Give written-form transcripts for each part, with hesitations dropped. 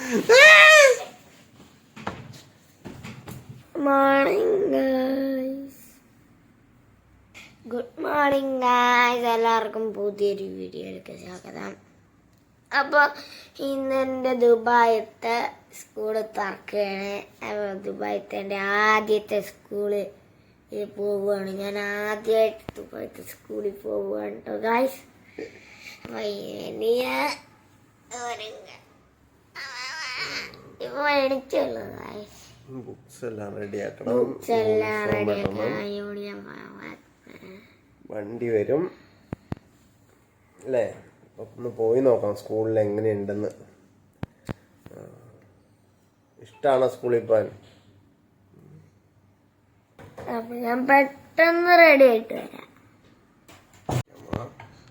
Good morning guys, എല്ലാവർക്കും പുതിയൊരു വീഡിയോയിലേക്ക് സ്വാഗതം. അപ്പോൾ ഇന്ന് എൻ്റെ ദുബായത്തെ സ്കൂള് തുറക്കുകയാണ്. അപ്പോൾ ദുബായത്തെ എൻ്റെ ആദ്യത്തെ സ്കൂള് പോവുകയാണ്. ഞാൻ ആദ്യമായിട്ട് ദുബായത്തെ സ്കൂളിൽ പോവുകയാണ് കേട്ടോ ഗായ്സ്. അപ്പോൾ ഇപ്പോൾ എണിച്ചുള്ളൂ ഗായ്സ്. ബുക്സ് എല്ലാം റെഡിയാക്കണം. വണ്ടി വരും അല്ലേ? ഒന്ന് പോയി നോക്കാം സ്കൂളിൽ എങ്ങനെയുണ്ടെന്ന്. ഇഷ്ടമാണോ സ്കൂളിൽ പോകാൻ? അപ്പൊ ഞാൻ പെട്ടെന്ന് റെഡി ആയിട്ട് വരാം.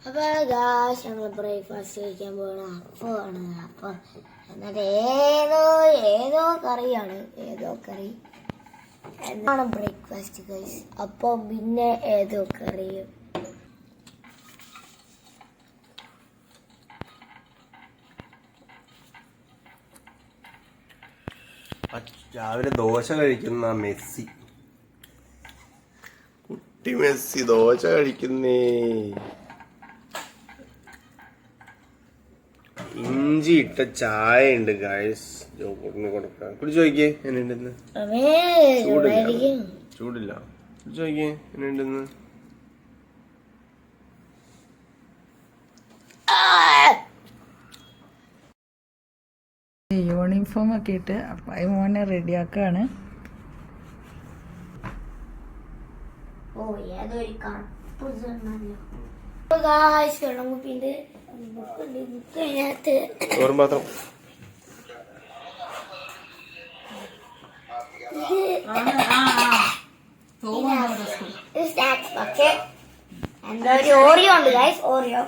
അപ്പൊ ഞങ്ങൾ ബ്രേക്ക്ഫാസ്റ്റ് കഴിക്കാൻ പോകണം. അപ്പൊ എന്നിട്ട് ഏതോ കറിയാണ്, ഏതോ കറി എന്താണ് ബ്രേക്ക്ഫാസ്റ്റ് ഗൈസ്. അപ്പൊ പിന്നെ ഏതോ കറിയും. രാവിലെ ദോശ കഴിക്കുന്ന മെസ്സി, കുട്ടി മെസ്സി ദോശ കഴിക്കുന്നേ. ഇഞ്ചി ഇട്ട ചായ ഉണ്ട് ഗൈസ്, കൊടുക്കാം. കുടിച്ചു നോക്കിയേ എന്നുണ്ടെന്ന്. ചൂടില്ല, കുടിച്ചു നോക്കിയേ എന്നുണ്ടെന്ന്. യൂണിഫോം ഒക്കെ ഇട്ട് അപ്പായി മോനെ റെഡിയാക്കാണ്. ഓറിയോ ഉണ്ട് ഗൈസ്, ഓറിയോ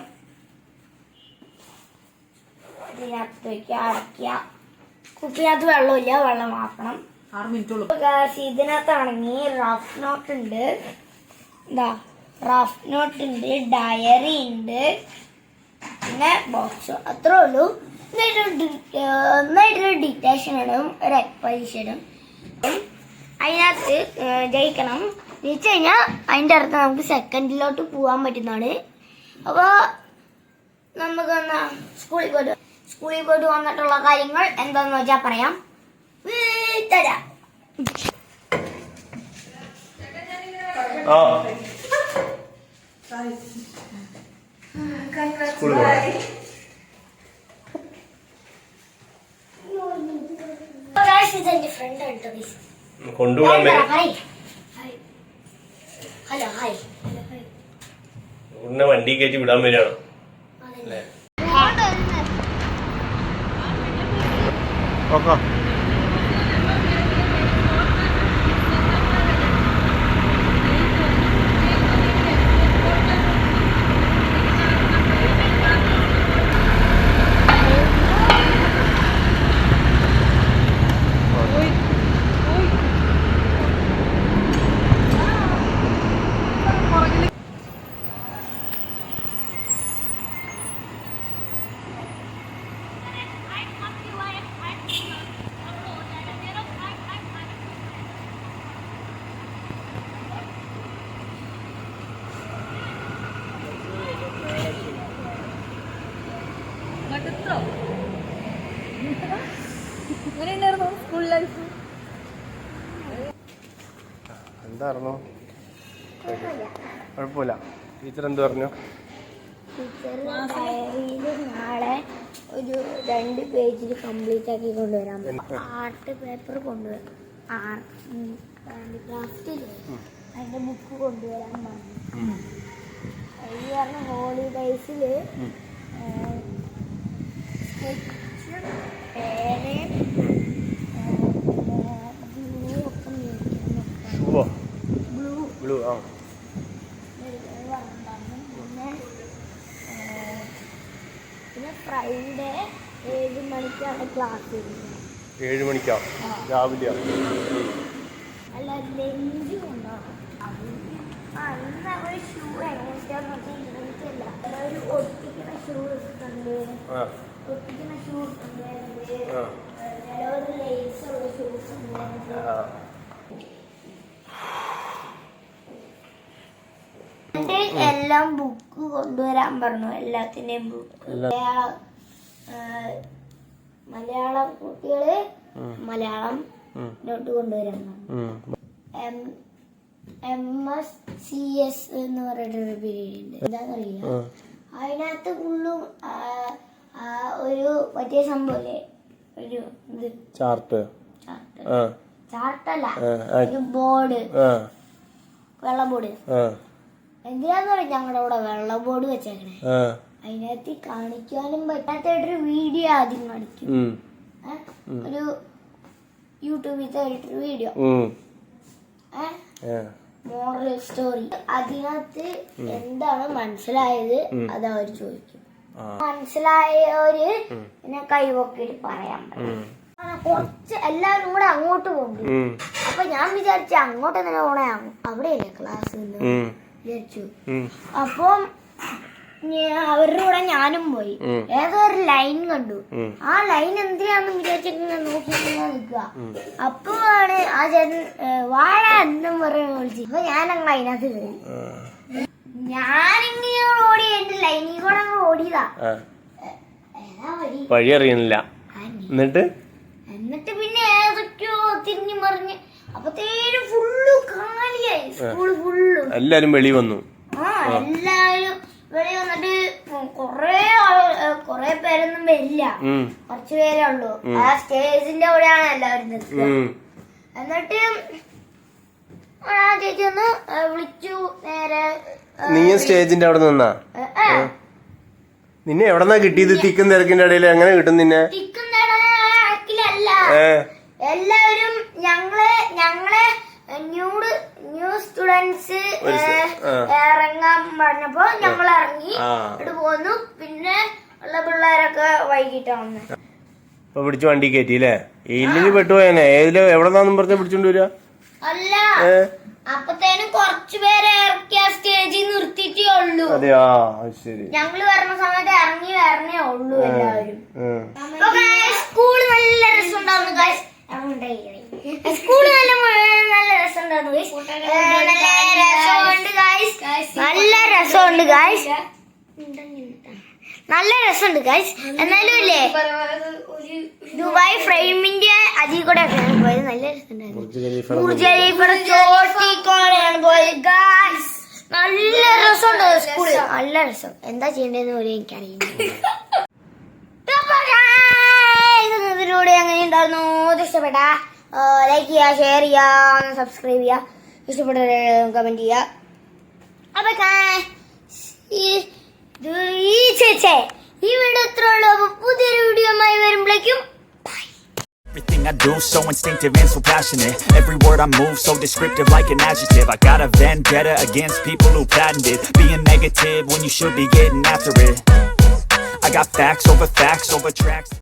അടയ്ക്കുക. കുപ്പിനകത്ത് വെള്ളമില്ല, വെള്ളം ആക്കണം. ഇതിനകത്താണെങ്കിൽ റഫ് നോട്ട് ഉണ്ട്, റഫ് നോട്ട് ഉണ്ട്, ഡയറി ഉണ്ട്, പിന്നെ ബോക്സ്. അത്രേ ഉള്ളൂ. എന്നിട്ടൊരു ഡിറ്റേഷനും ഒരു എക്സ്പെഡിഷനും. അതിനകത്ത് ജയിക്കണം. ജയിച്ചു കഴിഞ്ഞാൽ അതിൻ്റെ അർത്ഥം നമുക്ക് സെക്കൻഡിലോട്ട് പോകാൻ പറ്റുന്നതാണ്. അപ്പോൾ നമുക്കൊന്ന് സ്കൂളിൽ പോയിട്ട് വന്നിട്ടുള്ള കാര്യങ്ങൾ എന്താന്ന് വെച്ചാൽ പറയാം. തരാം. കൊണ്ടുപോകാൻ ഹലോ ഹായ്. ഉടനെ വണ്ടി കയറ്റി വിടാൻ വരികയാണ് അല്ലേ? ഓക്കെ. എന്തായിരുന്നു? കുഴപ്പമില്ല. ടീച്ചർ എന്ത് പറഞ്ഞു? ടീച്ചർ ഡയറിയിൽ നാളെ ഒരു 2 പേജിൽ കംപ്ലീറ്റ് ആക്കി കൊണ്ടുവരാൻ പറ്റും. ആർട്ട് പേപ്പർ കൊണ്ടുവരാം, ക്രാഫ്റ്റില് അതിന്റെ ബുക്ക് കൊണ്ടുവരാൻ പറഞ്ഞു. ഈ പറഞ്ഞ ഹോളിഡേയ്സില് പേനയും ബ്ലൂ ഒക്കെ മേടിക്കണം. ബ്ലൂ ആ. പിന്നെ ഫ്രൈഡേ 7 മണിക്കാണ് ക്ലാസ്. 7 മണിക്കാ രാവിലെ? അല്ല, ലഞ്ച് കൊണ്ടാണ്. അന്ന് ഒരു ഷൂ എങ്ങനെയാന്ന് വെച്ചാൽ എനിക്കല്ല, ഒരു ഒട്ടിക്കുന്ന ഷൂ ഇട്ടുണ്ട്, ഒട്ടിക്കുന്ന ഷൂ ഇട്ടുണ്ട്, എല്ലാം ബുക്ക് കൊണ്ടുവരാൻ പറഞ്ഞു, എല്ലാത്തിന്റെയും ബുക്ക്. മലയാളം കുട്ടികള് മലയാളം നോട്ട് കൊണ്ടുവരാൻ പറഞ്ഞു. MSCS എന്ന് പറഞ്ഞിട്ടൊരു പീരീഡ് ഉണ്ട്, എന്താന്നറിയില്ല. അതിനകത്ത് ഫുള്ളും ഒരു മറ്റേ സംഭവല്ലേ, ഒരു ഇത് ചാർട്ടല്ല, ഒരു ബോർഡ്, വെള്ള ബോർഡ്. എന്തിനാന്ന് പറയും ഞങ്ങളുടെ അവിടെ വെള്ള ബോർഡ് വെച്ചേക്കണേ. അതിനകത്ത് കാണിക്കാനും പറ്റാത്തൊരു വീഡിയോ ആദ്യം കാണിക്കും, ഒരു യൂട്യൂബിലത്തെ ഒരു വീഡിയോ, മോറൽ സ്റ്റോറി. അതിനകത്ത് എന്താണ് മനസ്സിലായത് അത് അവർ ചോദിക്കും. മനസ്സിലായവര് പിന്നെ കൈവക്കിട്ട് പറയാൻ പറ്റും. കുറച്ച് എല്ലാവരും കൂടെ അങ്ങോട്ട് പോകും. അപ്പൊ ഞാൻ വിചാരിച്ചു അങ്ങോട്ട് തന്നെ പോണേ, അവിടെയല്ലേ ക്ലാസ് വിചാരിച്ചു. അപ്പം അവരുടെ കൂടെ ഞാനും പോയി. ഏതോ ഒരു ലൈൻ കണ്ടു. ആ ലൈൻ എന്തിനാന്ന് വിചാരിച്ചിങ്ങനെ നോക്കി നിൽക്കുക. അപ്പോഴാണ് ആ ചേട്ടൻ വാഴ എന്നും പറയാൻ വിളിച്ചു. അപ്പൊ ഞാനങ്ങ് അതിനകത്ത് കയറി. ഞാനിങ്ങനെ ഓടി, എന്റെ ലൈനിൽ കൂടെ അങ്ങ് ഓടിയതാ. ഏതാ വഴി അറിയുന്നില്ല. എന്നിട്ട് പിന്നെ ഏതൊക്കെയോ തിരിഞ്ഞു മറിഞ്ഞ് അപ്പത്തേനും ഫുള്ളു കാലിയായി. സ്കൂള് ഫുള്ളു എല്ലാരും വെളി വന്നു. എല്ലാരും വെളി വന്നിട്ട് കൊറേ പേരൊന്നും വരില്ല, കുറച്ചു പേരേ ഉള്ളൂ. ആ സ്റ്റേജിന്റെ അവിടെയാണ് എല്ലാവരും നിൽക്കുക. എന്നിട്ട് ആ ചേച്ചി ഒന്ന് വിളിച്ചു. നേരെ നീ സ്റ്റേജിന്റെ അവിടെ നിന്നാ? നിന്നെ എവിടെന്നാ കിട്ടിയത്? തിക്കും തിരക്കിന്റെ ഇടയിൽ എങ്ങനെ കിട്ടും നിന്നെ? തിക്കും തിരക്കിലല്ല, എല്ലാവരും ഞങ്ങളെ ന്യൂ സ്റ്റുഡൻസ് ഇറങ്ങാൻ പറഞ്ഞപ്പോ ഞങ്ങൾ ഇറങ്ങി ഇവിടെ പോന്നു. പിന്നെ ഉള്ള പിള്ളേരൊക്കെ വൈകിട്ടാ വന്ന്. ഇപ്പൊ പിടിച്ച് വണ്ടി കയറ്റില്ലേ? ഇല്ലെങ്കിൽ പെട്ടുപോയനെ. ഏതില് എവിടെന്നാന്നും പറഞ്ഞ പിടിച്ചോണ്ട് വരിക? അല്ല, അപ്പത്തേനും കുറച്ചുപേരെ ഇറക്കിയ സ്റ്റേജിൽ നിർത്തിയിട്ടേ ഉള്ളൂ. ഞങ്ങള് വരുന്ന സമയത്ത് ഇറങ്ങി വരണേ ഉള്ളൂ എല്ലാവരും. സ്കൂള് നല്ല രസമുണ്ടായിരുന്നു ഗൈസ്. സ്കൂള് നല്ല രസമുണ്ടായിരുന്നു ഗൈസ്. നല്ല രസമുണ്ട് ഗൈസ്. നല്ല രസമുണ്ട് ഗൈസ്. എന്നാലും ഇല്ലേ, ദുബായ് ഫ്രെയിമിന്റെ അതിൽ കൂടെ പോയത്. നല്ല രസമുണ്ടായിരുന്നു. ബുർജ് ഖലീഫയുടെ ചോട്ടിക്കോടെയാണ് പോയത് ഗൈസ്. നല്ല രസമുണ്ട് സ്കൂള്, നല്ല രസം. എന്താ ചെയ്യേണ്ടതെന്ന് പോലും എനിക്കറിയില്ല. ഇതിലൂടെ എങ്ങനെ ഉണ്ടായിരുന്നു? ഇഷ്ടപ്പെട്ട ലൈക്ക് ചെയ്യുക, ഷെയർ ചെയ്യുക, സബ്സ്ക്രൈബ് ചെയ്യുക, ഇഷ്ടപ്പെട്ട കമന്റ് ചെയ്യുക. അപ്പൊ ഈ വീഡിയോ ഇത്ര ഉള്ളൂ. അപ്പൊ പുതിയൊരു വീഡിയോയുമായി വരുമ്പോഴേക്കും everything I do so instinctive and so passionate. Every word I move so descriptive like an adjective. I got a vendetta against people who patented being negative when you should be getting after it. I got facts over tracks.